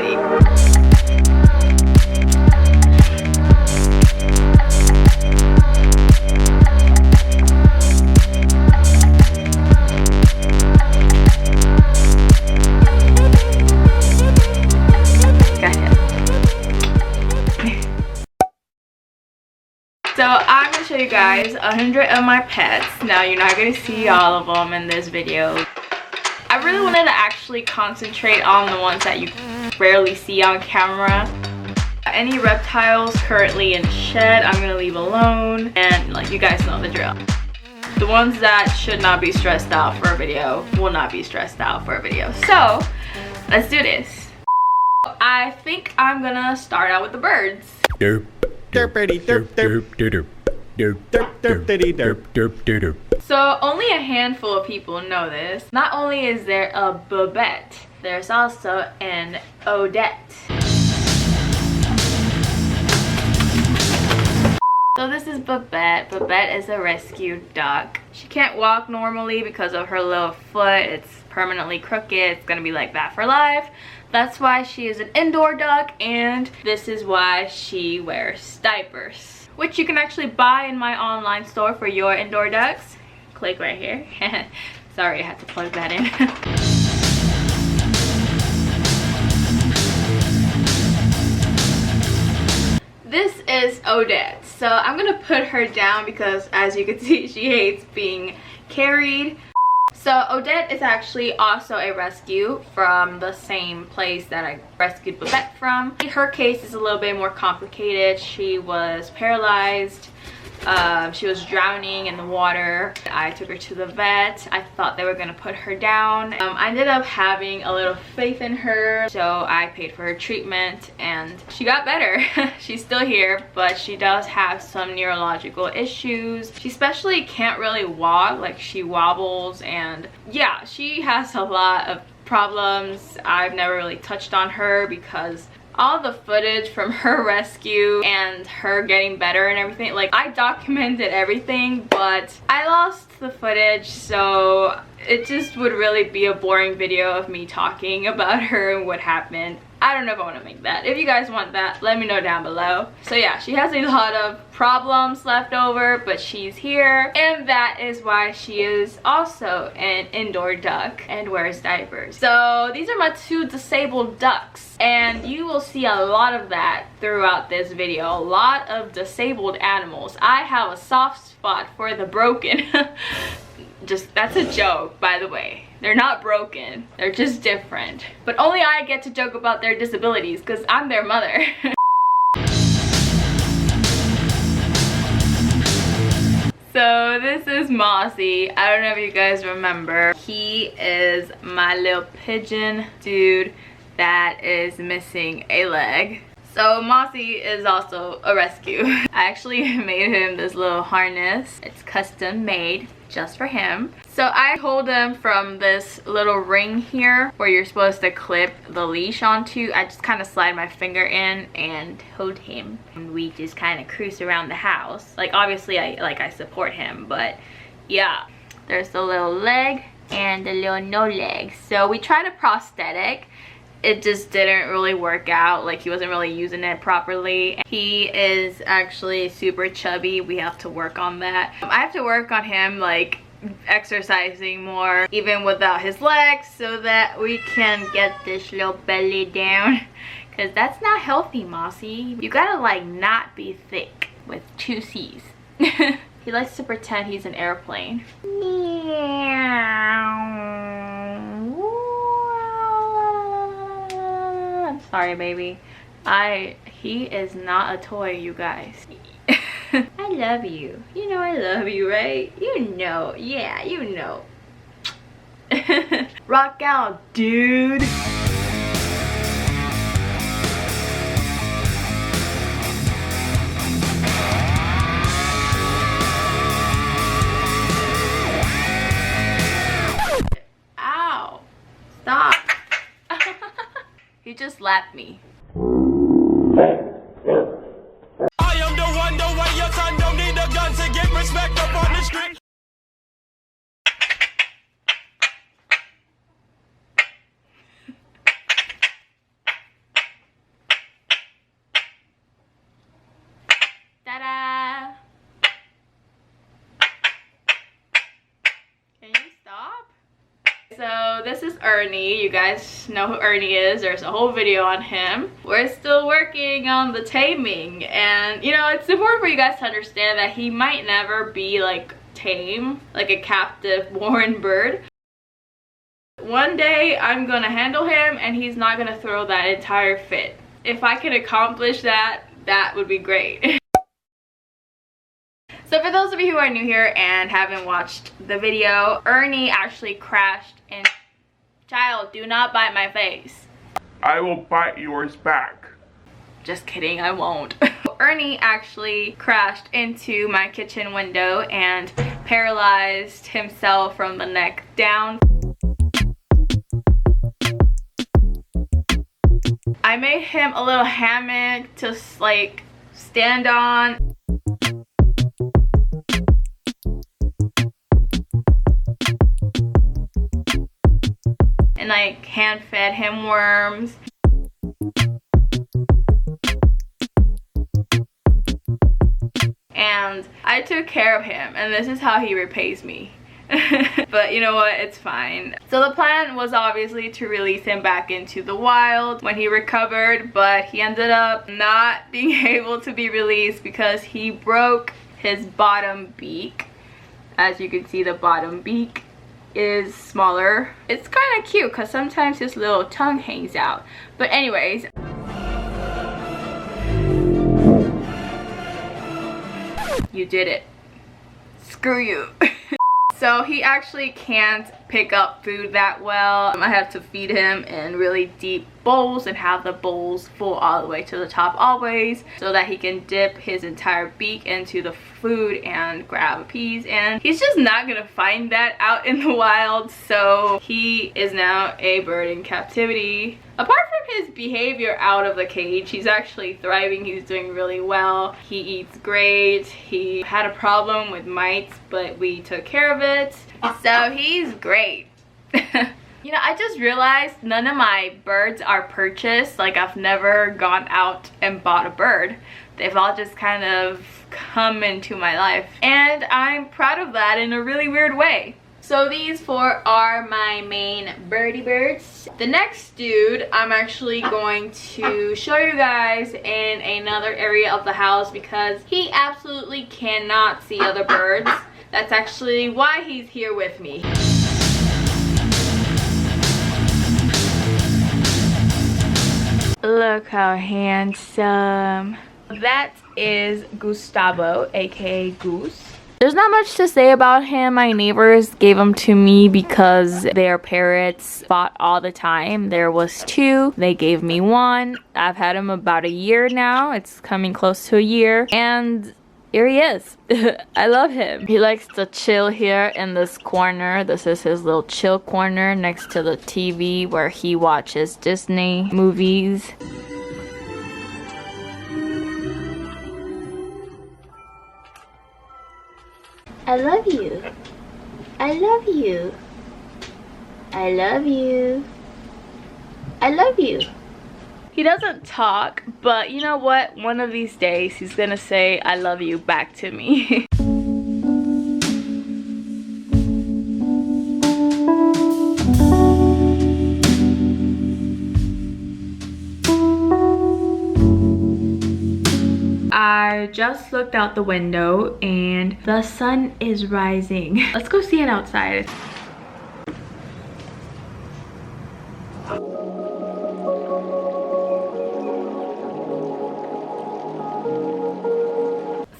ready. So I'm going to show you guys 100 of my pets. Now you're not going to see all of them in this video. I really wanted to actually concentrate on the ones that you rarely see on camera. Any reptiles currently in shed, I'm going to leave alone. And like you guys know the drill. The ones that should not be stressed out for a video will not be stressed out for a video. So let's do this. I think I'm going to start out with the birds. Derp. Derpity derp derp derp derp derp derp derp derp. So only a handful of people know this. Not only is there a Babette, there's also an Odette. So this is Babette. Babette is a rescue duck. She can't walk normally because of her little foot. It's permanently crooked. It's gonna be like that for life. That's why she is an indoor duck, and this is why she wears diapers, which you can actually buy in my online store for your indoor ducks. Click right here. Sorry, I had to plug that in. This is Odette. So I'm gonna put her down because, as you can see, she hates being carried. So Odette is actually also a rescue from the same place that I rescued Babette from. Her case is a little bit more complicated. She was paralyzed. She was drowning in the water. I took her to the vet. I thought they were gonna put her down. I ended up having a little faith in her, so I paid for her treatment and she got better. She's still here, but she does have some neurological issues. She especially can't really walk, like she wobbles, and yeah, she has a lot of problems. I've never really touched on her because all the footage from her rescue and her getting better and everything, like I documented everything, but I lost the footage, so it just would really be a boring video of me talking about her and what happened. I don't know if I want to make that. If you guys want that, let me know down below. So yeah, she has a lot of problems left over, but she's here, and that is why she is also an indoor duck and wears diapers. So these are my two disabled ducks, and you will see a lot of that throughout this video. A lot of disabled animals. I have a soft spot for the broken. Just, that's a joke, by the way. They're not broken, they're just different. But only I get to joke about their disabilities because I'm their mother. So this is Mossy. I don't know if you guys remember. He is my little pigeon dude that is missing a leg. So Mossy is also a rescue. I actually made him this little harness. It's custom made just for him. So I hold him from this little ring here where you're supposed to clip the leash onto. I just kind of slide my finger in and hold him, and we just kind of cruise around the house. Like obviously I support him, but yeah, there's the little leg and the little no leg. So we tried a prosthetic. It just didn't really work out. Like he wasn't really using it properly. He is actually super chubby. We have to work on that. I have to work on him like exercising more even without his legs so that we can get this little belly down, because that's not healthy, Mossy. You gotta like not be thick with 2 C's. He likes to pretend he's an airplane. Sorry, baby. He is not a toy, you guys. I love you. You know I love you, right? You know. Yeah, you know. Rock out, dude. Ow. Stop. He just slapped me. I am the one, the way your son don't need a gun to get respect up on the street. Ta-da! Can you stop? So this is Ernie. You guys know who Ernie is. There's a whole video on him. We're still working on the taming, and you know, it's important for you guys to understand that he might never be like tame, like a captive born bird. One day I'm gonna handle him and he's not gonna throw that entire fit. If I can accomplish that, that would be great. So for those of you who are new here and haven't watched the video, Ernie actually crashed in... Child, do not bite my face. I will bite yours back. Just kidding, I won't. Ernie actually crashed into my kitchen window and paralyzed himself from the neck down. I made him a little hammock to like stand on. And like hand fed him worms. And I took care of him, and this is how he repays me. But you know what, it's fine. So the plan was obviously to release him back into the wild when he recovered, but he ended up not being able to be released because he broke his bottom beak. As you can see, the bottom beak is smaller. It's kind of cute because sometimes his little tongue hangs out. But anyways, you did it. Screw you. So he actually can't pick up food that well. I have to feed him in really deep bowls and have the bowls full all the way to the top always, so that he can dip his entire beak into the food and grab a piece. And he's just not gonna find that out in the wild, so he is now a bird in captivity. Apart from his behavior out of the cage, he's actually thriving. He's doing really well. He eats great. He had a problem with mites, but we took care of it. So he's great. You know, I just realized none of my birds are purchased. Like, I've never gone out and bought a bird. They've all just kind of come into my life. And I'm proud of that in a really weird way. So these four are my main birdie birds. The next dude I'm actually going to show you guys in another area of the house because he absolutely cannot see other birds. That's actually why he's here with me. Look how handsome. That is Gustavo, aka Goose. There's not much to say about him. My neighbors gave him to me because their parrots fought all the time. There was two. They gave me one. I've had him about a year now. It's coming close to a year. And here he is. I love him. He likes to chill here in this corner. This is his little chill corner next to the TV where he watches Disney movies. I love you. I love you. I love you. I love you. He doesn't talk, but you know what? One of these days he's gonna say I love you back to me. I just looked out the window and the sun is rising. Let's go see it outside.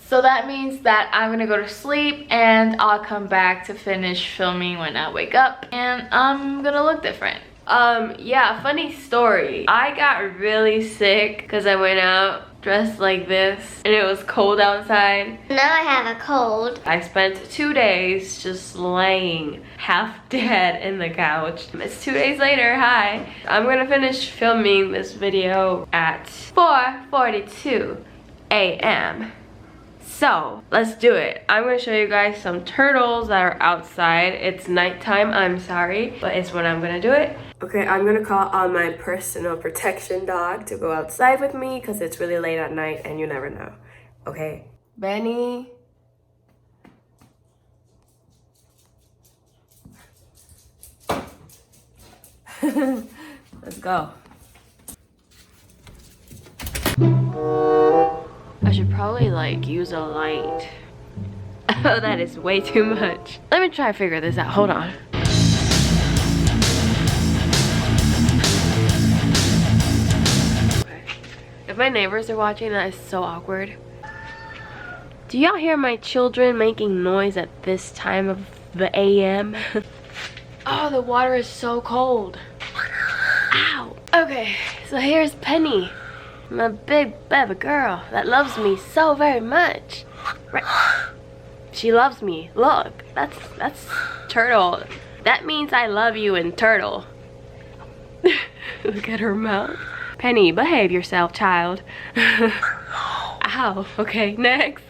So that means that I'm gonna go to sleep and I'll come back to finish filming when I wake up, and I'm gonna look different. Yeah, funny story. I got really sick because I went out dressed like this and it was cold outside. Now I have a cold. I spent 2 days just laying half dead in the couch. It's 2 days later. Hi. I'm gonna finish filming this video at 4:42 a.m. So let's do it. I'm gonna show you guys some turtles that are outside. It's nighttime, I'm sorry, but it's when I'm gonna do it. Okay, I'm gonna call on my personal protection dog to go outside with me because it's really late at night and you never know. Okay, Benny. Let's go. I should probably like use a light. Oh, that is way too much. Let me try to figure this out. Hold on. Okay. If my neighbors are watching, that is so awkward. Do y'all hear my children making noise at this time of the AM? Oh, the water is so cold. Ow. Okay, so here's Penny. My big baby girl that loves me so very much. Right. She loves me. Look, that's turtle. That means I love you in turtle. Look at her mouth. Penny, behave yourself, child. Ow. Okay, next.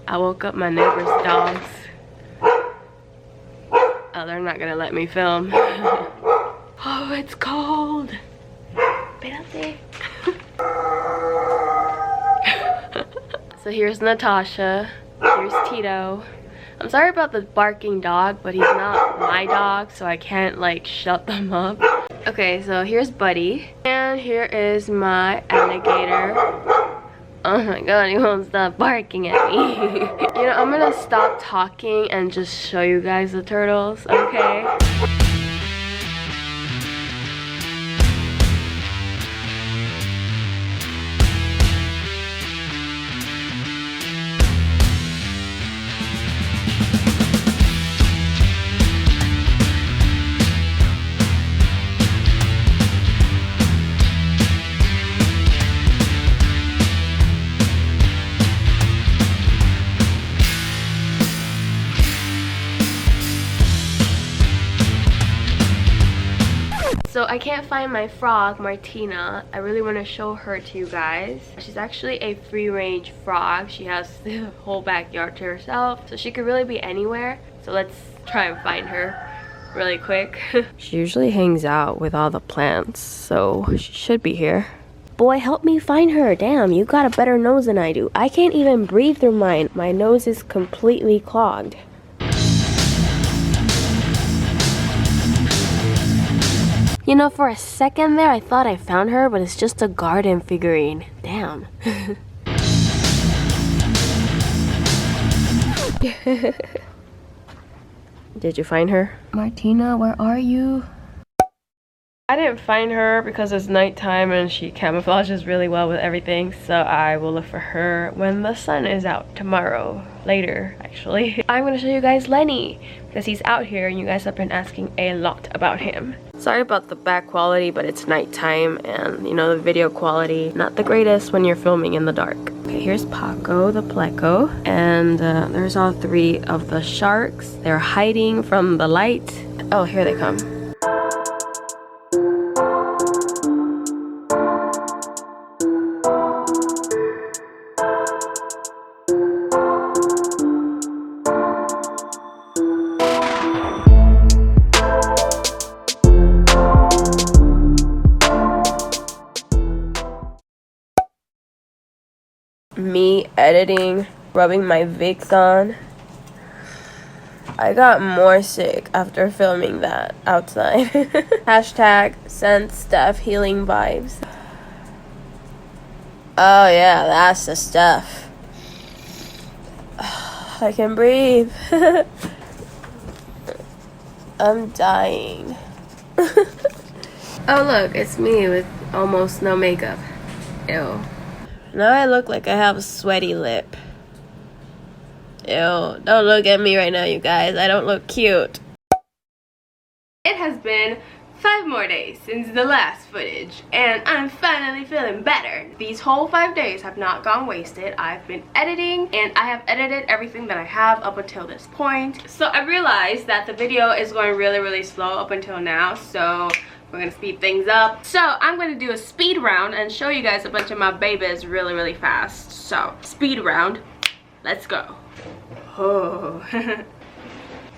I woke up my neighbor's dogs. Oh, they're not gonna let me film. Oh, it's cold. Espérate. So here's Natasha. Here's Tito. I'm sorry about the barking dog, but he's not my dog, so I can't like shut them up. Okay, so here's Buddy. And here is my alligator. Oh my god, he won't stop barking at me. You know, I'm gonna stop talking and just show you guys the turtles, okay? So I can't find my frog, Martina. I really want to show her to you guys. She's actually a free-range frog. She has the whole backyard to herself, so she could really be anywhere. So let's try and find her really quick. She usually hangs out with all the plants, so she should be here. Boy, help me find her. Damn, you got a better nose than I do. I can't even breathe through mine. My nose is completely clogged. You know, for a second there, I thought I found her, but it's just a garden figurine. Damn. Did you find her? Martina, where are you? I didn't find her because it's nighttime and she camouflages really well with everything, so I will look for her when the sun is out tomorrow. Later, actually. I'm gonna show you guys Lenny because he's out here and you guys have been asking a lot about him. Sorry about the back quality, but it's nighttime and you know the video quality not the greatest when you're filming in the dark. Okay, here's Paco the Pleco, and there's all three of the sharks. They're hiding from the light. Oh, here they come. Me editing, rubbing my Vicks on. I got more sick after filming that outside. Hashtag send Steff healing vibes. Oh yeah, that's the stuff. I can breathe. I'm dying. Oh look, it's me with almost no makeup. Ew. Now I look like I have a sweaty lip. Ew, don't look at me right now, you guys. I don't look cute. It has been 5 more days since the last footage, and I'm finally feeling better. These whole 5 days have not gone wasted. I've been editing, and I have edited everything that I have up until this point. So I realized that the video is going really slow up until now, so we're gonna speed things up. So I'm gonna do a speed round and show you guys a bunch of my babies really fast. So speed round, let's go. Oh.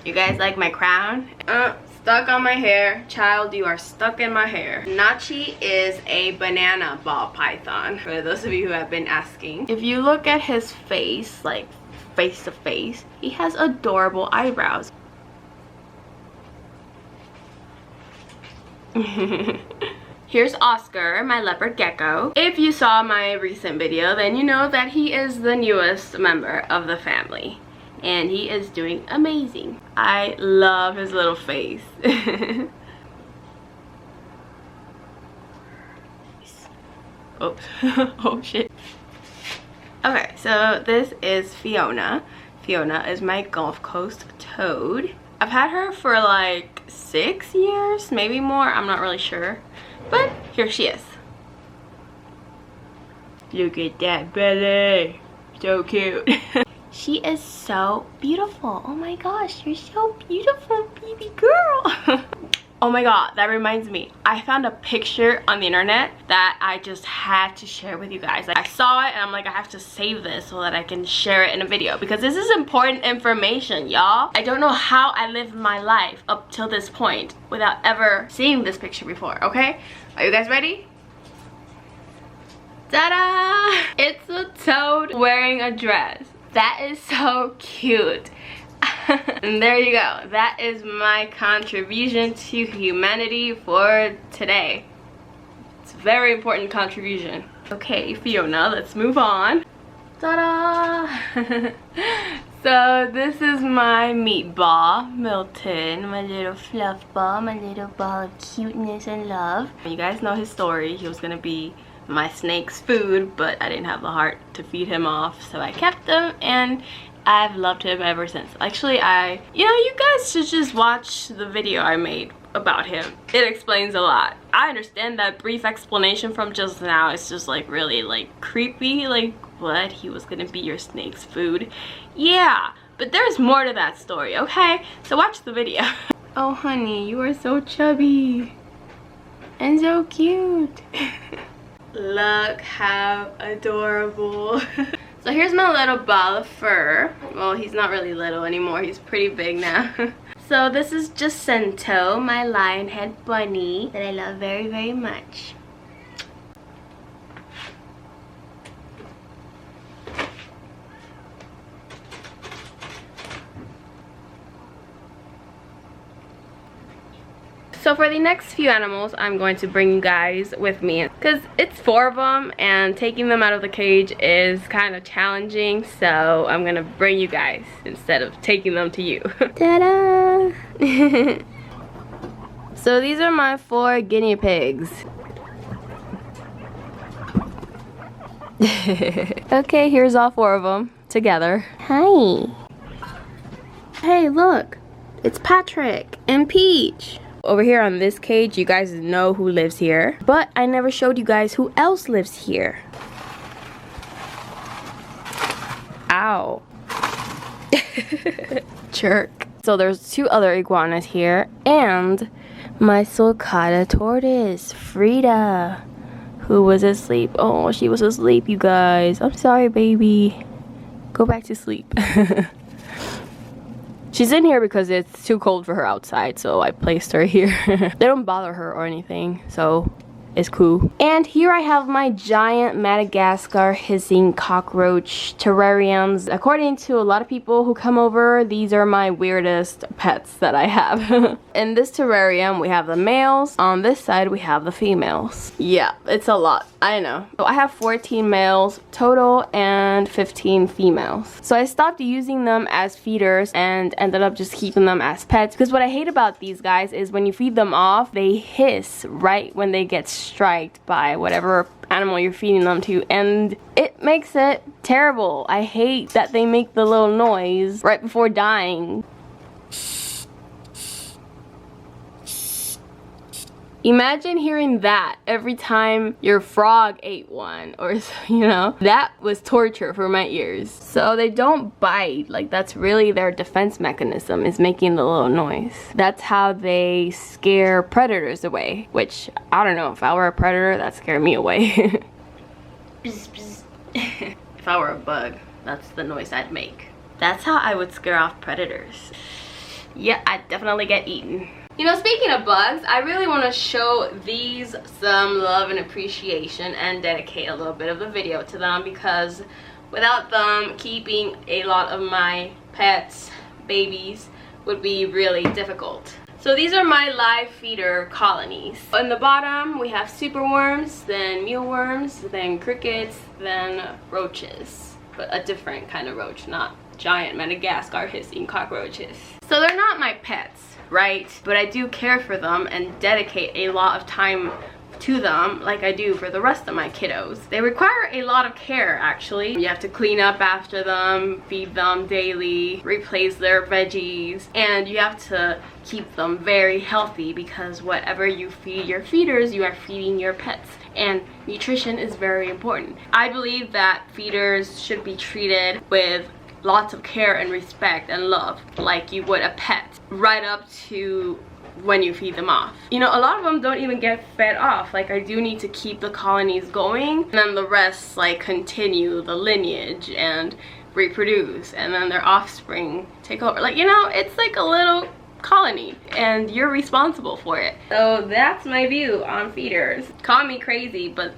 You guys like my crown? Stop stuck on my hair. Child, you are stuck in my hair. Nachi is a banana ball python, for those of you who have been asking. If you look at his face, like face to face, he has adorable eyebrows. Here's Oscar, my leopard gecko. If you saw my recent video, then you know that he is the newest member of the family. And he is doing amazing. I love his little face. Oops. Oh shit. Okay, so this is Fiona. Fiona is my Gulf Coast toad. I've had her for like 6 years, maybe more, I'm not really sure. But here she is. Look at that belly. So cute. She is so beautiful. Oh my gosh, you're so beautiful, baby girl. Oh my god, that reminds me. I found a picture on the internet that I just had to share with you guys. Like, I saw it and I'm like, I have to save this so that I can share it in a video because this is important information, y'all. I don't know how I lived my life up till this point without ever seeing this picture before, okay? Are you guys ready? Ta-da! It's a toad wearing a dress. That is so cute. And there you go. That is my contribution to humanity for today. It's a very important contribution. Okay, Fiona, let's move on. Ta-da! So this is my meatball, Milton, my little fluff ball, my little ball of cuteness and love. You guys know his story. He was gonna be my snake's food, but I didn't have the heart to feed him off, so I kept him and I've loved him ever since. Actually, you guys should just watch the video I made about him. It explains a lot. I understand that brief explanation from just now. It's just like really like creepy, like what? He was gonna be your snake's food? Yeah, but there's more to that story, okay? So watch the video. Oh honey, you are so chubby and so cute. Look how adorable. So here's my little ball of fur. Well, he's not really little anymore. He's pretty big now. So this is Jacinto, my lionhead bunny that I love very, very much. So for the next few animals, I'm going to bring you guys with me because it's 4 of them and taking them out of the cage is kind of challenging, so I'm gonna bring you guys instead of taking them to you. Ta-da! So these are my 4 guinea pigs. Okay, here's all 4 of them together. Hi! Hey, look! It's Patrick and Peach! Over here on this cage, you guys know who lives here, but I never showed you guys who else lives here. Ow. Jerk. So there's 2 other iguanas here, and my sulcata tortoise, Frida, who was asleep. Oh, she was asleep, you guys. I'm sorry, baby. Go back to sleep. She's in here because it's too cold for her outside, so I placed her here. They don't bother her or anything, so it's cool. And here I have my giant Madagascar hissing cockroach terrariums. According to a lot of people who come over, these are my weirdest pets that I have. In this terrarium, we have the males. On this side, we have the females. Yeah, it's a lot. I know. So I have 14 males total and 15 females. So I stopped using them as feeders and ended up just keeping them as pets. Because what I hate about these guys is when you feed them off, they hiss right when they get striked by whatever animal you're feeding them to, and it makes it terrible. I hate that they make the little noise right before dying. Imagine hearing that every time your frog ate one, or you know, that was torture for my ears. So they don't bite, like that's really their defense mechanism, is making the little noise. That's how they scare predators away, which I don't know, if I were a predator, that'd scare me away. If I were a bug, that's the noise I'd make. That's how I would scare off predators. Yeah, I'd definitely get eaten. You know, speaking of bugs, I really want to show these some love and appreciation and dedicate a little bit of the video to them, because without them, keeping a lot of my pets, babies, would be really difficult. So these are my live feeder colonies. On the bottom we have superworms, then mealworms, then crickets, then roaches. But a different kind of roach, not giant Madagascar hissing cockroaches. So they're not my pets, right? But I do care for them and dedicate a lot of time to them like I do for the rest of my kiddos. They require a lot of care, actually. You have to clean up after them, feed them daily, replace their veggies, and you have to keep them very healthy, because whatever you feed your feeders, you are feeding your pets, and nutrition is very important. I believe that feeders should be treated with lots of care and respect and love like you would a pet, right up to when you feed them off. You know, a lot of them don't even get fed off. Like, I do need to keep the colonies going, and then the rest like continue the lineage and reproduce, and then their offspring take over. Like, you know, it's like a little colony and you're responsible for it. So that's my view on feeders. Call me crazy, but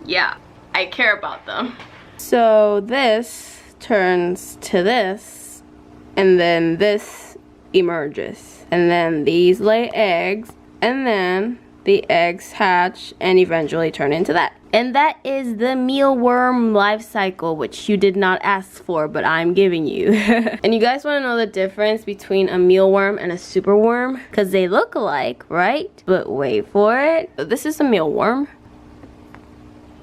yeah, I care about them. So this turns to this, and then this emerges. And then these lay eggs, and then the eggs hatch and eventually turn into that. And that is the mealworm life cycle, which you did not ask for, but I'm giving you. And you guys want to know the difference between a mealworm and a superworm? Because they look alike, right? But wait for it. So this is a mealworm,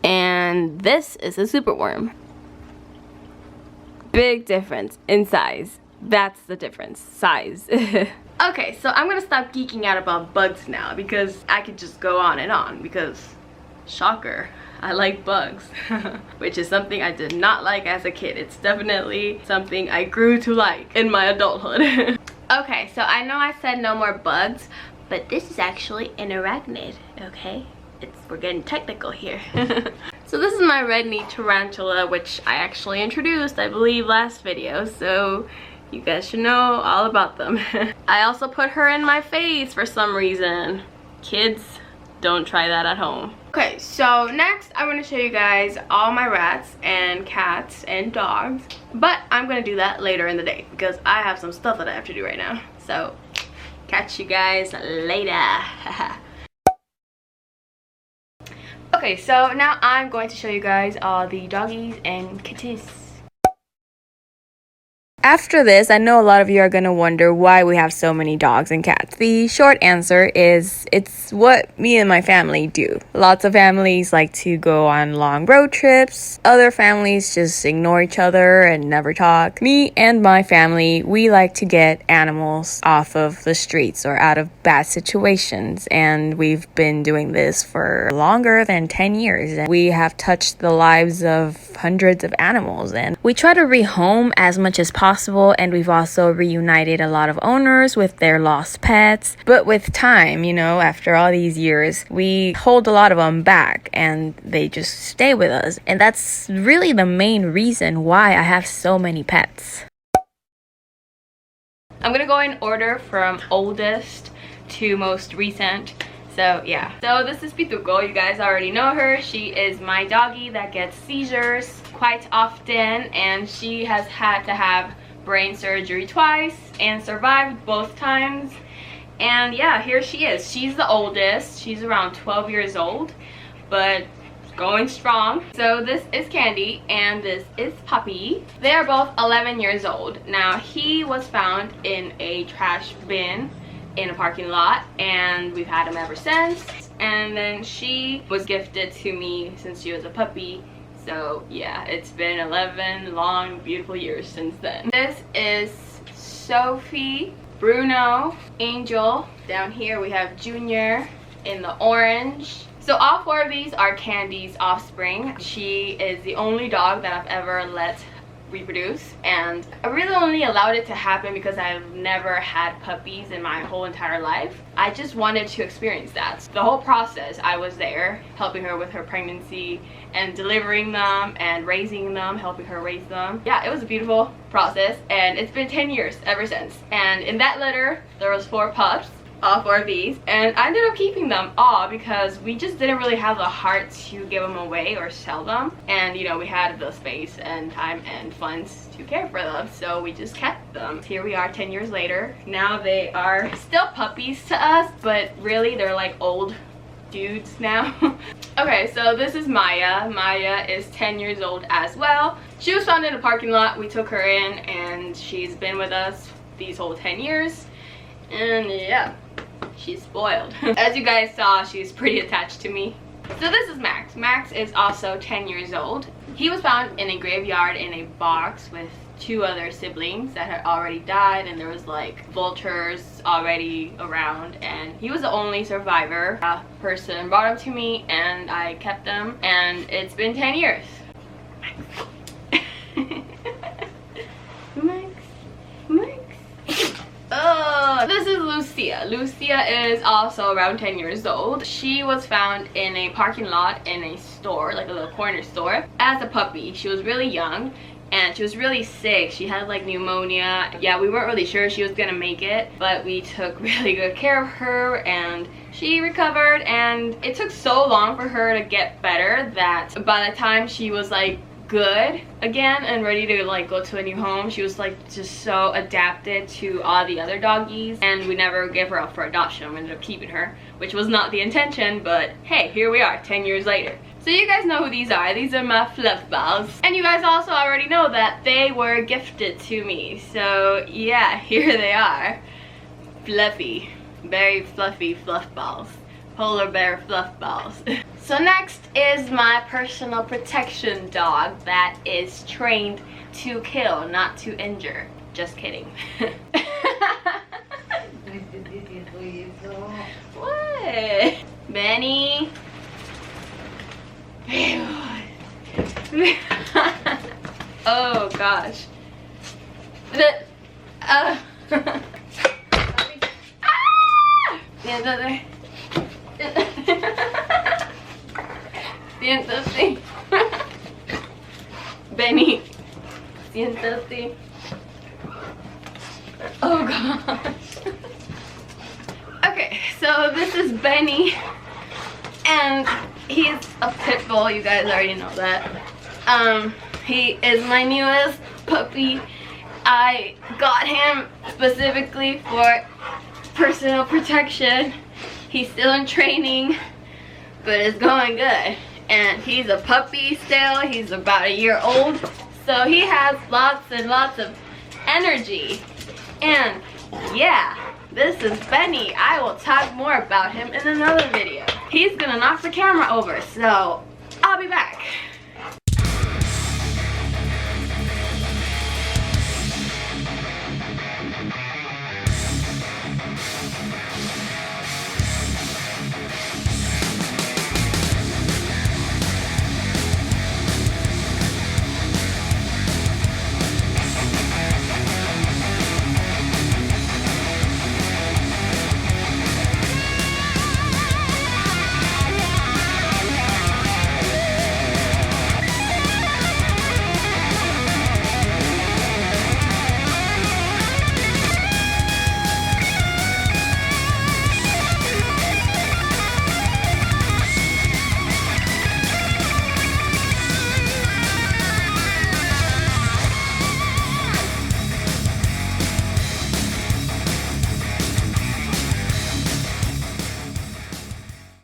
and this is a superworm. Big difference in size. That's the difference, size. Okay, so I'm gonna stop geeking out about bugs now, because I could just go on and on, because shocker, I like bugs. Which is something I did not like as a kid. It's definitely something I grew to like in my adulthood. Okay, so I know I said no more bugs, but this is actually an arachnid, okay? We're getting technical here. So this is my red-knee tarantula, which I actually introduced, I believe, last video, so you guys should know all about them. I also put her in my face for some reason. Kids, don't try that at home. Okay, so next I'm going to show you guys all my rats and cats and dogs. But I'm going to do that later in the day, because I have some stuff that I have to do right now. So, catch you guys later. Okay, so now I'm going to show you guys all the doggies and kitties. After this, I know a lot of you are going to wonder why we have so many dogs and cats. The short answer is it's what me and my family do. Lots of families like to go on long road trips. Other families just ignore each other and never talk. Me and my family, we like to get animals off of the streets or out of bad situations. And we've been doing this for longer than 10 years. And we have touched the lives of hundreds of animals. And we try to rehome as much as possible. And we've also reunited a lot of owners with their lost pets. But with time, you know, after all these years, we hold a lot of them back and they just stay with us. And that's really the main reason why I have so many pets. I'm gonna go in order from oldest to most recent. So yeah, so this is Pituco. You guys already know her. She is my doggie that gets seizures quite often, and she has had to have brain surgery twice and survived both times. And yeah, here she is. She's the oldest. She's around 12 years old, but going strong. So this is Candy and this is Puppy. They are both 11 years old. Now, he was found in a trash bin in a parking lot, and we've had him ever since. And then she was gifted to me since she was a puppy. So yeah, it's been 11 long, beautiful years since then. This is Sophie, Bruno, Angel. Down here we have Junior in the orange. So all four of these are Candy's offspring. She is the only dog that I've ever let reproduce, and I really only allowed it to happen because I've never had puppies in my whole entire life. I just wanted to experience that. The whole process, I was there helping her with her pregnancy and delivering them and raising them, helping her raise them. Yeah, it was a beautiful process, and it's been 10 years ever since. And in that litter there was 4 pups. for these, and I ended up keeping them all because we just didn't really have the heart to give them away or sell them, and you know, we had the space and time and funds to care for them, so we just kept them. Here we are 10 years later. Now they are still puppies to us, but really they're like old dudes now. Okay, so this is Maya. Maya is 10 years old as well. She was found in a parking lot. We took her in and she's been with us these whole 10 years, and yeah, she's spoiled. As you guys saw, she's pretty attached to me. So this is Max. Max is also 10 years old. He was found in a graveyard in a box with 2 other siblings that had already died, and there was like vultures already around, and he was the only survivor. A person brought him to me and I kept him, and it's been 10 years. Max. Oh, this is Lucia. Lucia is also around 10 years old. She was found in a parking lot in a store, like a little corner store, as a puppy. She was really young and she was really sick. She had like pneumonia. Yeah, we weren't really sure she was gonna make it, but we took really good care of her and she recovered, and it took so long for her to get better that by the time she was like good again and ready to like go to a new home, she was like just so adapted to all the other doggies, and we never gave her up for adoption. We ended up keeping her, which was not the intention, but hey, here we are 10 years later. So you guys know who these are. These are my fluff balls, and you guys also already know that they were gifted to me, so yeah, here they are. Fluffy, very fluffy fluff balls, polar bear fluff balls. So next is my personal protection dog that is trained to kill, not to injure. Just kidding. What? Benny. Oh gosh. Siéntate. Benny. Siéntate. Oh gosh. Okay, so this is Benny, and he's a pit bull. You guys already know that. He is my newest puppy. I got him specifically for personal protection. He's still in training, but it's going good. And he's a puppy still. He's about a year old, so he has lots and lots of energy. And yeah, this is Benny. I will talk more about him in another video. He's gonna knock the camera over, so I'll be back.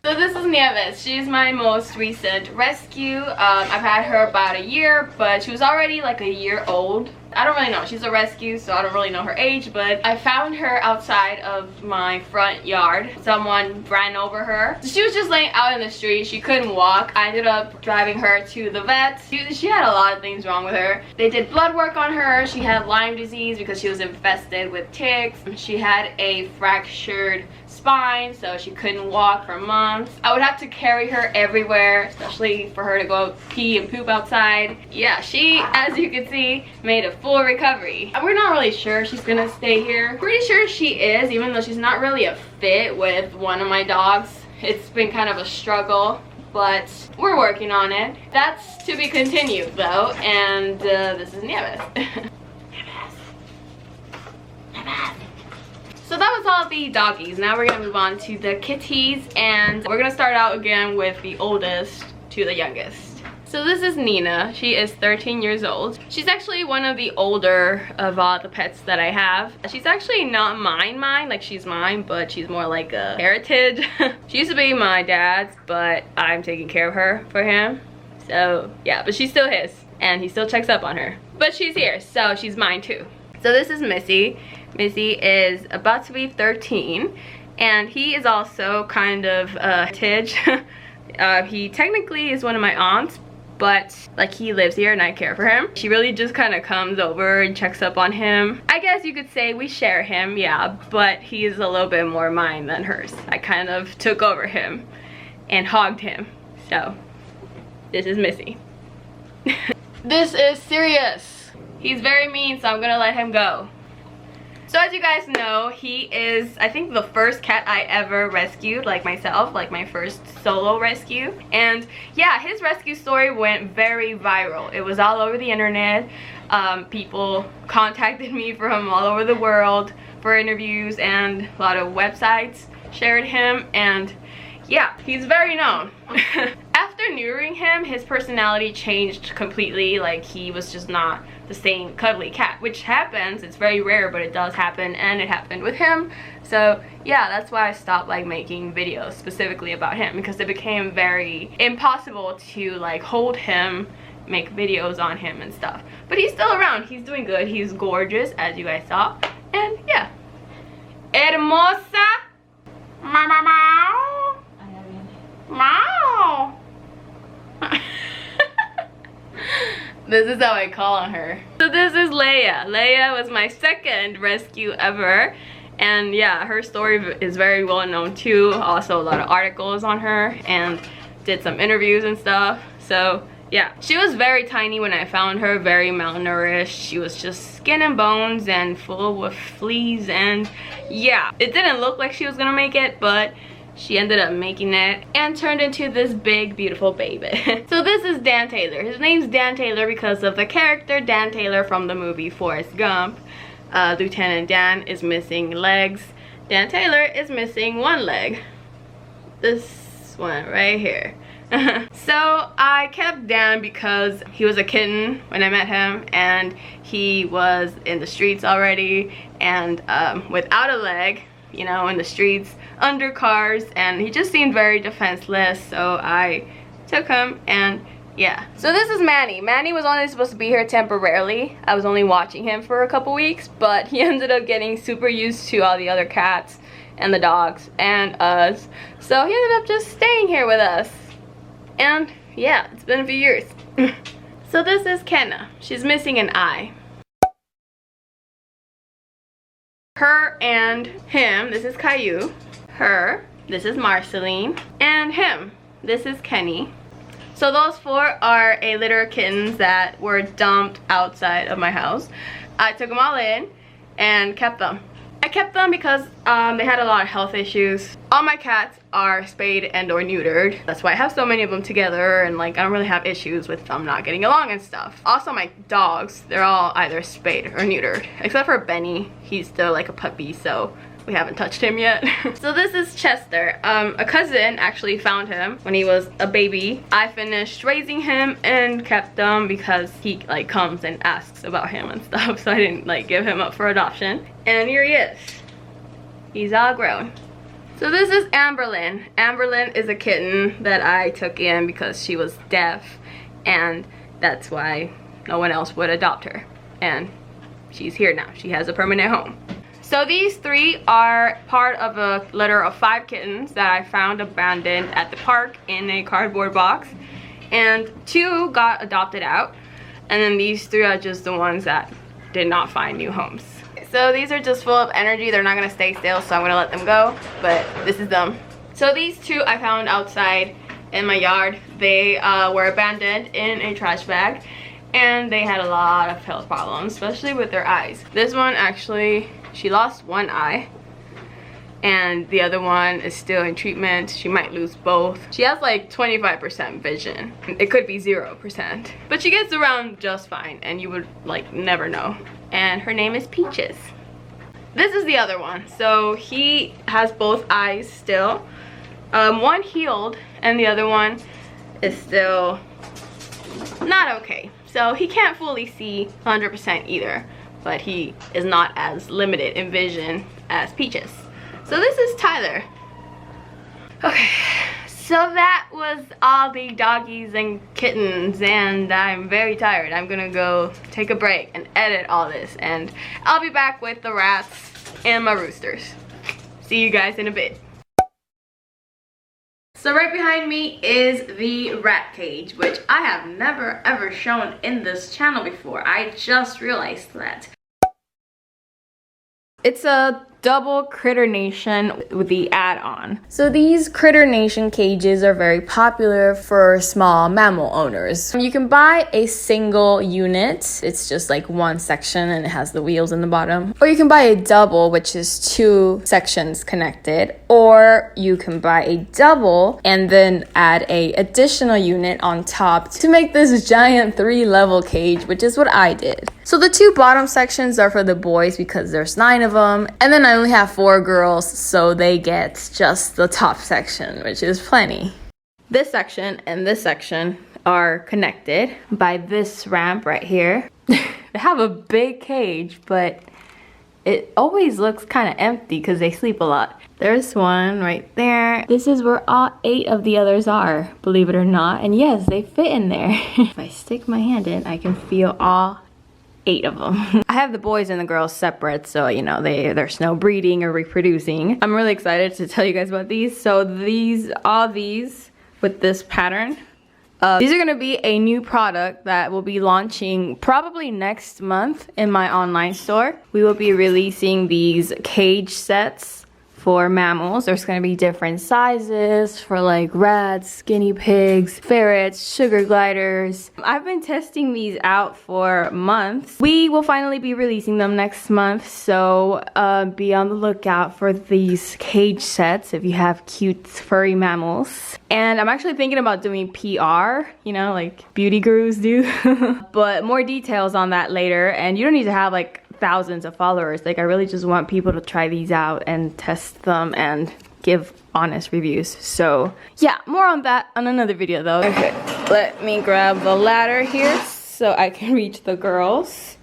So this is Nieves. She's my most recent rescue. I've had her about a year, but she was already like a year old. I don't really know. She's a rescue, so I don't really know her age, but I found her outside of my front yard. Someone ran over her. She was just laying out in the street. She couldn't walk. I ended up driving her to the vet. She had a lot of things wrong with her. They did blood work on her. She had Lyme disease because she was infested with ticks. She had a fractured spine, so she couldn't walk for months. I would have to carry her everywhere, especially for her to go pee and poop outside. Yeah, she, as you can see, made a full recovery. We're not really sure she's gonna stay here. Pretty sure she is, even though she's not really a fit with one of my dogs. It's been kind of a struggle, but we're working on it. That's to be continued though, and this is Nieves. So that was all the doggies. Now we're gonna move on to the kitties, and we're gonna start out again with the oldest to the youngest. So this is Nina. She is 13 years old. She's actually one of the older of all the pets that I have. She's actually not mine, like she's mine, but she's more like a heritage. She used to be my dad's, but I'm taking care of her for him. So yeah, but she's still his, and he still checks up on her. But she's here, so she's mine too. So this is Missy. Missy is about to be 13, and he is also kind of a heritage. He technically is one of my aunts, but like he lives here and I care for him. She really just kind of comes over and checks up on him. I guess you could say we share him, yeah, but he's a little bit more mine than hers. I kind of took over him and hogged him. So this is Missy. This is Sirius. He's very mean, so I'm gonna let him go. So as you guys know, he is, I think, the first cat I ever rescued, like myself, like my first solo rescue. And yeah, his rescue story went very viral. It was all over the internet. People contacted me from all over the world for interviews, and a lot of websites shared him, and yeah, he's very known. After neutering him, his personality changed completely. Like, he was just not the same cuddly cat, which happens. It's very rare, but it does happen, and it happened with him. So yeah, that's why I stopped like making videos specifically about him, because it became very impossible to like hold him, make videos on him and stuff. But he's still around. He's doing good. He's gorgeous, as you guys saw. And yeah, hermosa. Meow. This is how I call on her. So this is Leia. Leia was my second rescue ever. And yeah, her story is very well known too. Also a lot of articles on her, and did some interviews and stuff. So yeah, she was very tiny when I found her, very malnourished. She was just skin and bones and full of fleas, and yeah, it didn't look like she was gonna make it, but she ended up making it and turned into this big, beautiful baby. So this is Dan Taylor. His name's Dan Taylor because of the character Dan Taylor from the movie Forrest Gump. Lieutenant Dan is missing legs. Dan Taylor is missing one leg. This one right here. So I kept Dan because he was a kitten when I met him, and he was in the streets already, and without a leg, you know, in the streets, under cars, and he just seemed very defenseless. So I took him, and yeah. So this is Manny. Manny was only supposed to be here temporarily. I was only watching him for a couple weeks, but he ended up getting super used to all the other cats and the dogs and us. So he ended up just staying here with us. And yeah, it's been a few years. So this is Kenna. She's missing an eye. Her and him, this is Caillou. Her, this is Marceline. And him, this is Kenny. So those four are a litter of kittens that were dumped outside of my house. I took them all in and kept them. I kept them because they had a lot of health issues. All my cats are spayed and or neutered. That's why I have so many of them together, and like I don't really have issues with them not getting along and stuff. Also my dogs, they're all either spayed or neutered. Except for Benny, he's still like a puppy, so we haven't touched him yet. So this is Chester. A cousin actually found him when he was a baby. I finished raising him and kept him because he like comes and asks about him and stuff, so I didn't like give him up for adoption. And here he is. He's all grown. So this is Amberlyn. Amberlyn is a kitten that I took in because she was deaf, and that's why no one else would adopt her. And she's here now. She has a permanent home. So these three are part of a litter of 5 kittens that I found abandoned at the park in a cardboard box. And 2 got adopted out. And then these 3 are just the ones that did not find new homes. So these are just full of energy. They're not gonna stay still, so I'm gonna let them go. But this is them. So these 2 I found outside in my yard. They were abandoned in a trash bag. And they had a lot of health problems, especially with their eyes. This one actually, she lost one eye, and the other one is still in treatment. She might lose both. She has like 25% vision. It could be 0%, but she gets around just fine, and you would like never know. And her name is Peaches. This is the other one. So he has both eyes still. One healed and the other one is still not okay. So he can't fully see 100% either, but he is not as limited in vision as Peaches. So this is Tyler. Okay, so that was all the doggies and kittens, and I'm very tired. I'm gonna go take a break and edit all this, and I'll be back with the rats and my roosters. See you guys in a bit. So right behind me is the rat cage, which I have never ever shown in this channel before. I just realized that. It's a double Critter Nation with the add-on. So these Critter Nation cages are very popular for small mammal owners. You can buy a single unit. It's just like one section and it has the wheels in the bottom. Or you can buy a double, which is two sections connected. Or you can buy a double and then add a additional unit on top to make this giant 3-level cage, which is what I did. So the two bottom sections are for the boys because there's 9 of them. And then I only have 4 girls, so they get just the top section, which is plenty. This section and this section are connected by this ramp right here. They have a big cage, but it always looks kind of empty because they sleep a lot. There's one right there. This is where all 8 of the others are, believe it or not. And yes, they fit in there. If I stick my hand in, I can feel all 8 of them. I have the boys and the girls separate, so you know there's no breeding or reproducing. I'm really excited to tell you guys about these. So all these with this pattern. These are gonna be a new product that will be launching probably next month in my online store. We will be releasing these cage sets for mammals. There's going to be different sizes for like rats, guinea pigs, ferrets, sugar gliders. I've been testing these out for months. We will finally be releasing them next month, so be on the lookout for these cage sets if you have cute furry mammals. And I'm actually thinking about doing PR, you know, like beauty gurus do. But more details on that later, and you don't need to have like thousands of followers. Like I really just want people to try these out and test them and give honest reviews. So yeah, more on that on another video though. Okay, let me grab the ladder here so I can reach the girls.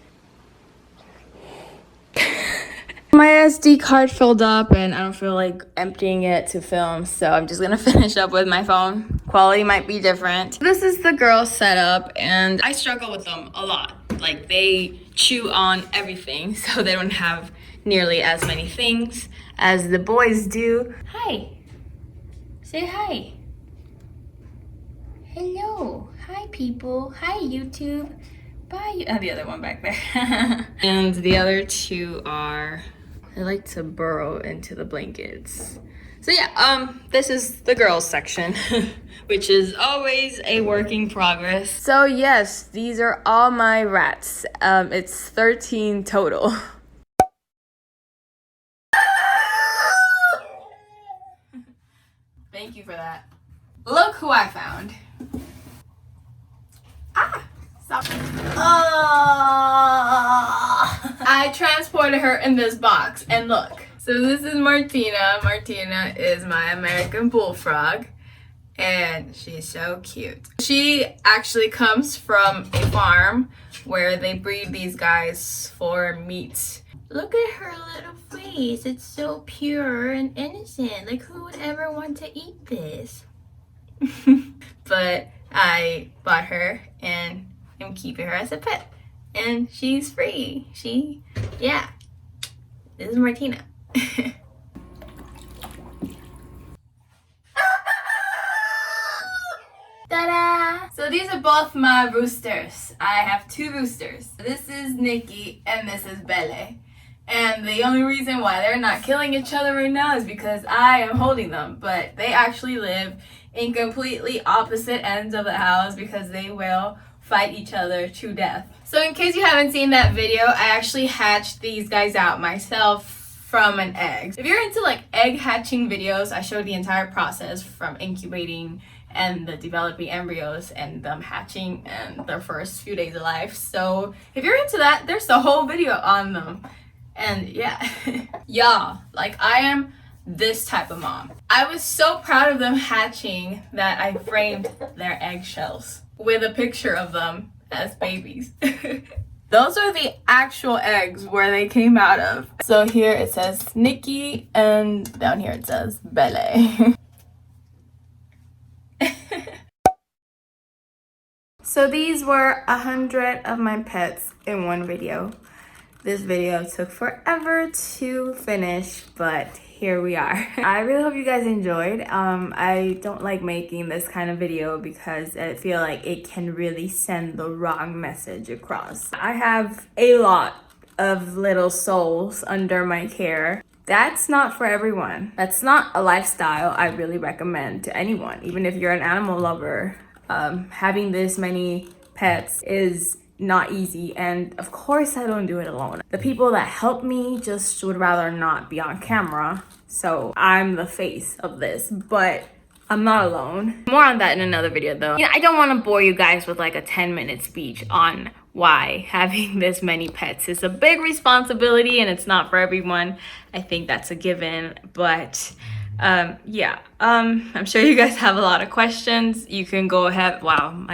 My SD card filled up and I don't feel like emptying it to film, so I'm just gonna finish up with my phone. Quality might be different. This is the girls setup and I struggle with them a lot. Like they chew on everything, so they don't have nearly as many things as the boys do. Hi. Say hi. Hello. Hi people. Hi YouTube. Bye. Oh, the other one back there. And the other two are, they like to burrow into the blankets. So yeah, this is the girls section, which is always a work in progress. So yes, these are all my rats. It's 13 total. Thank you for that. Look who I found. Stop. I transported her in this box, and look. So this is Martina. Martina is my American bullfrog, and she's so cute. She actually comes from a farm where they breed these guys for meat. Look at her little face. It's so pure and innocent. Like, who would ever want to eat this? But I bought her and I'm keeping her as a pet. And she's free. Yeah. This is Martina. Ta-da! So these are both my roosters. I have 2 roosters. This is Nikki and this is Belle. And the only reason why they're not killing each other right now is because I am holding them. But they actually live in completely opposite ends of the house because they will fight each other to death. So in case you haven't seen that video, I actually hatched these guys out myself from an egg. If you're into like egg hatching videos, I showed the entire process from incubating and the developing embryos and them hatching and their first few days of life. So if you're into that, there's a whole video on them. And yeah, y'all, like I am this type of mom. I was so proud of them hatching that I framed their eggshells with a picture of them as babies. Those are the actual eggs where they came out of. So here it says Nikki and down here it says Bele. So these were 100 of my pets in one video. This video took forever to finish, but here we are. I really hope you guys enjoyed. I don't like making this kind of video because I feel like it can really send the wrong message across. I have a lot of little souls under my care. That's not for everyone. That's not a lifestyle I really recommend to anyone, even if you're an animal lover. Having this many pets is not easy, and of course I don't do it alone. The people that help me just would rather not be on camera, so I'm the face of this, but I'm not alone. More on that in another video though. I don't want to bore you guys with like a 10-minute speech on why having this many pets is a big responsibility and it's not for everyone. I think that's a given, but yeah, I'm sure you guys have a lot of questions. You can go ahead. Wow,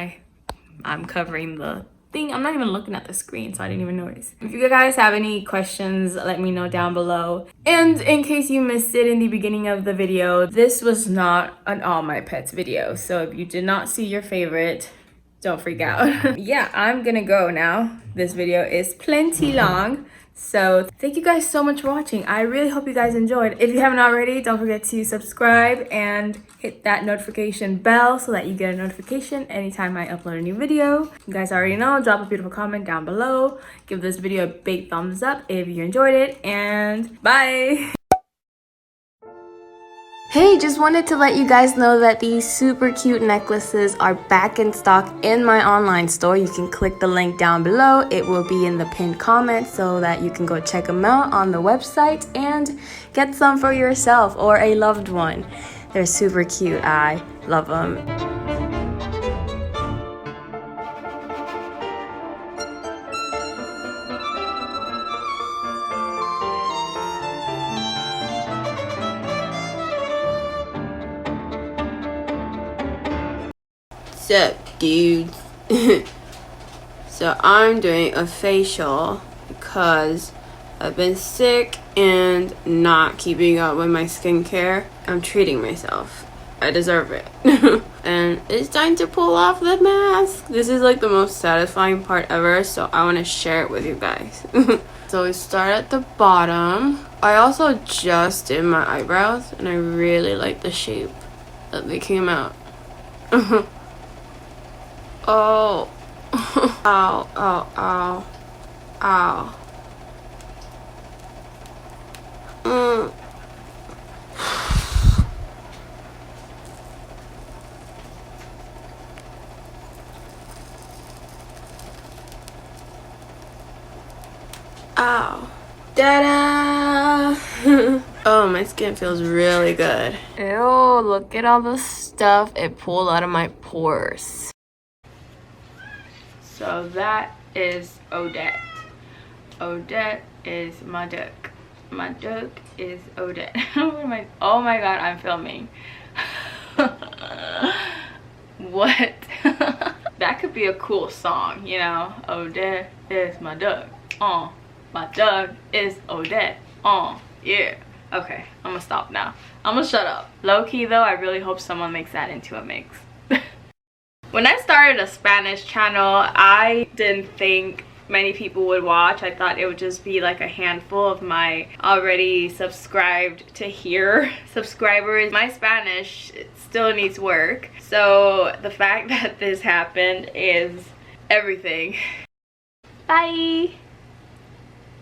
I'm covering the thing. I'm not even looking at the screen, so I didn't even notice. If you guys have any questions, let me know down below. And in case you missed it in the beginning of the video, this was not an all my pets video, so if you did not see your favorite, don't freak out. Yeah, I'm gonna go now. This video is plenty long. So thank you guys so much for watching. I really hope you guys enjoyed. If you haven't already, don't forget to subscribe and hit that notification bell so that you get a notification anytime I upload a new video. You guys already know, drop a beautiful comment down below. Give this video a big thumbs up if you enjoyed it, and bye! Hey, just wanted to let you guys know that these super cute necklaces are back in stock in my online store. You can click the link down below. It will be in the pinned comment so that you can go check them out on the website and get some for yourself or a loved one. They're super cute. I love them. What's up, dudes? So I'm doing a facial because I've been sick and not keeping up with my skincare. I'm treating myself. I deserve it. And it's time to pull off the mask. This is like the most satisfying part ever, so I want to share it with you guys. So we start at the bottom. I also just did my eyebrows and I really like the shape that they came out. Oh. Ow, ow, ow. Ow. Ow. Da-da! Oh, my skin feels really good. Ew, look at all the stuff it pulled out of my pores. So that is Odette. Odette is my duck. My duck is Odette. Oh my god, I'm filming. What? That could be a cool song, you know? Odette is my duck. Oh, my duck is Odette. Oh, yeah. Okay, I'm gonna stop now. I'm gonna shut up. Low-key though, I really hope someone makes that into a mix. When I started a Spanish channel, I didn't think many people would watch. I thought it would just be like a handful of my already subscribed to here subscribers. My Spanish still needs work. So the fact that this happened is everything. Bye!